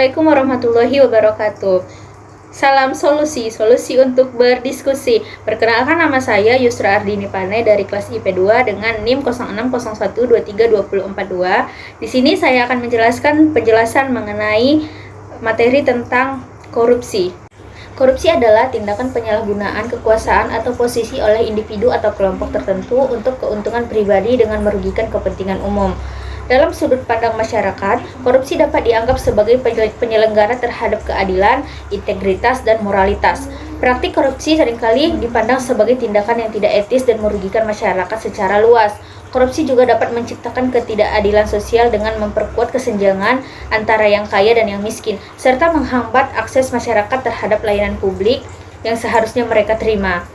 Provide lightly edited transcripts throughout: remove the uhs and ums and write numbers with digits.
Assalamualaikum warahmatullahi wabarakatuh. Salam solusi untuk berdiskusi. Perkenalkan, nama saya Yusra Ardini Pane dari kelas IP2 dengan NIM 0601232042. Di sini saya akan menjelaskan penjelasan mengenai materi tentang korupsi. Korupsi adalah tindakan penyalahgunaan kekuasaan atau posisi oleh individu atau kelompok tertentu untuk keuntungan pribadi dengan merugikan kepentingan umum. Dalam sudut pandang masyarakat, korupsi dapat dianggap sebagai penyelenggara terhadap keadilan, integritas, dan moralitas. Praktik korupsi seringkali dipandang sebagai tindakan yang tidak etis dan merugikan masyarakat secara luas. Korupsi juga dapat menciptakan ketidakadilan sosial dengan memperkuat kesenjangan antara yang kaya dan yang miskin, serta menghambat akses masyarakat terhadap layanan publik yang seharusnya mereka terima.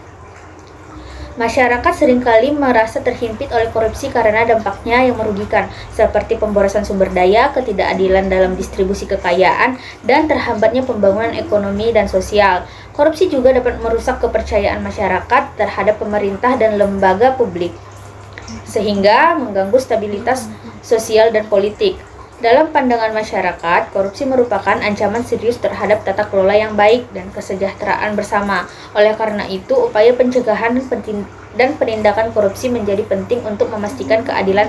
Masyarakat seringkali merasa terhimpit oleh korupsi karena dampaknya yang merugikan, seperti pemborosan sumber daya, ketidakadilan dalam distribusi kekayaan, dan terhambatnya pembangunan ekonomi dan sosial. Korupsi juga dapat merusak kepercayaan masyarakat terhadap pemerintah dan lembaga publik, sehingga mengganggu stabilitas sosial dan politik. Dalam pandangan masyarakat, korupsi merupakan ancaman serius terhadap tata kelola yang baik dan kesejahteraan bersama. Oleh karena itu, upaya pencegahan dan penindakan korupsi menjadi penting untuk memastikan keadilan,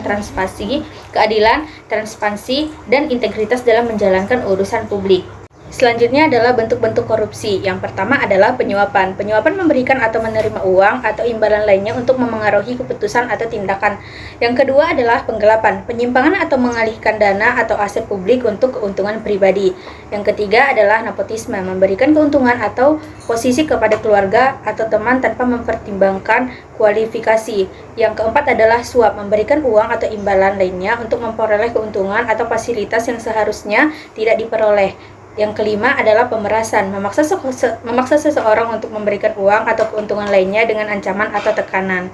transparansi, dan integritas dalam menjalankan urusan publik. Selanjutnya adalah bentuk-bentuk korupsi. Yang pertama adalah penyuapan. Penyuapan memberikan atau menerima uang atau imbalan lainnya untuk memengaruhi keputusan atau tindakan. Yang kedua adalah penggelapan. Penyimpangan atau mengalihkan dana atau aset publik untuk keuntungan pribadi. Yang ketiga adalah nepotisme. Memberikan keuntungan atau posisi kepada keluarga atau teman tanpa mempertimbangkan kualifikasi. Yang keempat adalah suap. Memberikan uang atau imbalan lainnya untuk memperoleh keuntungan atau fasilitas yang seharusnya tidak diperoleh. Yang kelima adalah pemerasan, memaksa seseorang untuk memberikan uang atau keuntungan lainnya dengan ancaman atau tekanan.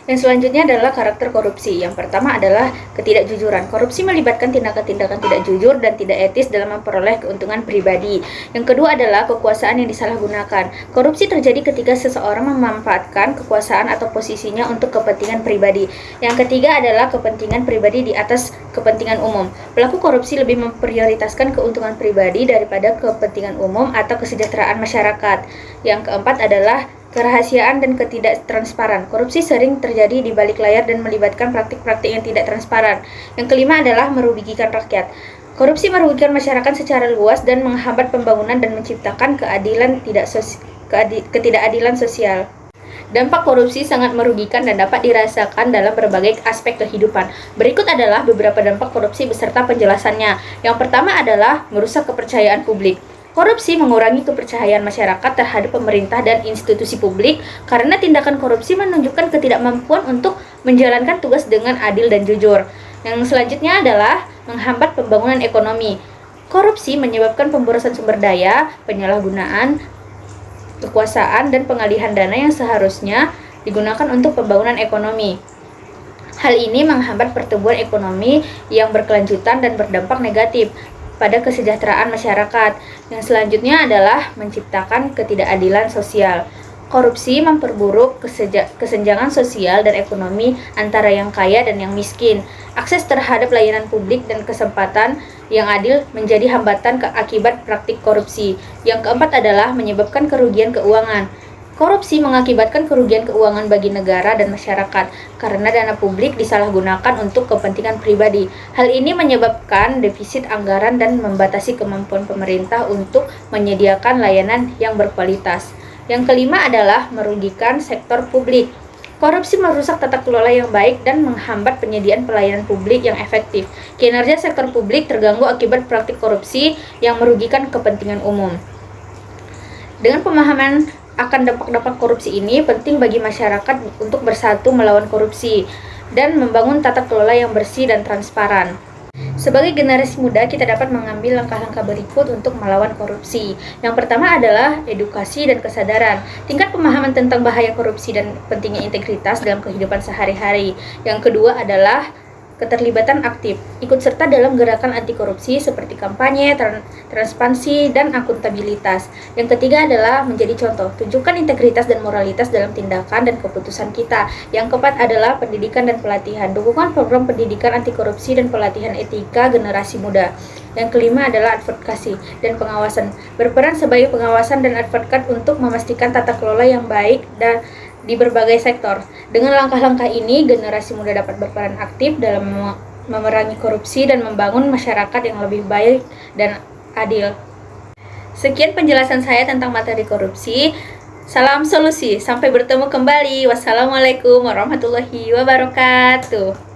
Yang selanjutnya adalah karakter korupsi. Yang pertama adalah ketidakjujuran. Korupsi melibatkan tindakan-tindakan tidak jujur dan tidak etis dalam memperoleh keuntungan pribadi. Yang kedua adalah kekuasaan yang disalahgunakan. Korupsi terjadi ketika seseorang memanfaatkan kekuasaan atau posisinya untuk kepentingan pribadi. Yang ketiga adalah kepentingan pribadi di atas kepentingan umum. Pelaku korupsi lebih memprioritaskan keuntungan pribadi daripada kepentingan umum atau kesejahteraan masyarakat. Yang keempat adalah kerahasiaan dan ketidaktransparan. Korupsi sering terjadi di balik layar dan melibatkan praktik-praktik yang tidak transparan. Yang kelima adalah merugikan rakyat. Korupsi merugikan masyarakat secara luas dan menghambat pembangunan dan menciptakan ketidakadilan sosial. Dampak korupsi sangat merugikan dan dapat dirasakan dalam berbagai aspek kehidupan. Berikut adalah beberapa dampak korupsi beserta penjelasannya. Yang pertama adalah merusak kepercayaan publik. Korupsi mengurangi kepercayaan masyarakat terhadap pemerintah dan institusi publik karena tindakan korupsi menunjukkan ketidakmampuan untuk menjalankan tugas dengan adil dan jujur. Yang selanjutnya adalah menghambat pembangunan ekonomi. Korupsi menyebabkan pemborosan sumber daya, penyalahgunaan kekuasaan, dan pengalihan dana yang seharusnya digunakan untuk pembangunan ekonomi. Hal ini menghambat pertumbuhan ekonomi yang berkelanjutan dan berdampak negatif pada kesejahteraan masyarakat. Yang selanjutnya adalah menciptakan ketidakadilan sosial. Korupsi memperburuk kesenjangan sosial dan ekonomi antara yang kaya dan yang miskin. Akses terhadap layanan publik dan kesempatan yang adil menjadi hambatan akibat praktik korupsi. Yang keempat adalah menyebabkan kerugian keuangan. Korupsi mengakibatkan kerugian keuangan bagi negara dan masyarakat karena dana publik disalahgunakan untuk kepentingan pribadi. Hal ini menyebabkan defisit anggaran dan membatasi kemampuan pemerintah untuk menyediakan layanan yang berkualitas. Yang kelima adalah merugikan sektor publik. Korupsi merusak tata kelola yang baik dan menghambat penyediaan pelayanan publik yang efektif. Kinerja sektor publik terganggu akibat praktik korupsi yang merugikan kepentingan umum. Dengan pemahaman akan dampak-dampak korupsi ini, penting bagi masyarakat untuk bersatu melawan korupsi dan membangun tata kelola yang bersih dan transparan. Sebagai generasi muda, kita dapat mengambil langkah-langkah berikut untuk melawan korupsi. Yang pertama adalah edukasi dan kesadaran. Tingkat pemahaman tentang bahaya korupsi dan pentingnya integritas dalam kehidupan sehari-hari. Yang kedua adalah keterlibatan aktif, ikut serta dalam gerakan anti korupsi seperti kampanye, transparansi, dan akuntabilitas. Yang ketiga adalah menjadi contoh, tunjukkan integritas dan moralitas dalam tindakan dan keputusan kita. Yang keempat adalah pendidikan dan pelatihan, dukungan program pendidikan anti korupsi dan pelatihan etika generasi muda. Yang kelima adalah advokasi dan pengawasan, berperan sebagai pengawasan dan advokat untuk memastikan tata kelola yang baik dan di berbagai sektor. Dengan langkah-langkah ini, generasi muda dapat berperan aktif dalam memerangi korupsi dan membangun masyarakat yang lebih baik dan adil. Sekian penjelasan saya tentang materi korupsi. Salam solusi. Sampai bertemu kembali. Wassalamualaikum warahmatullahi wabarakatuh.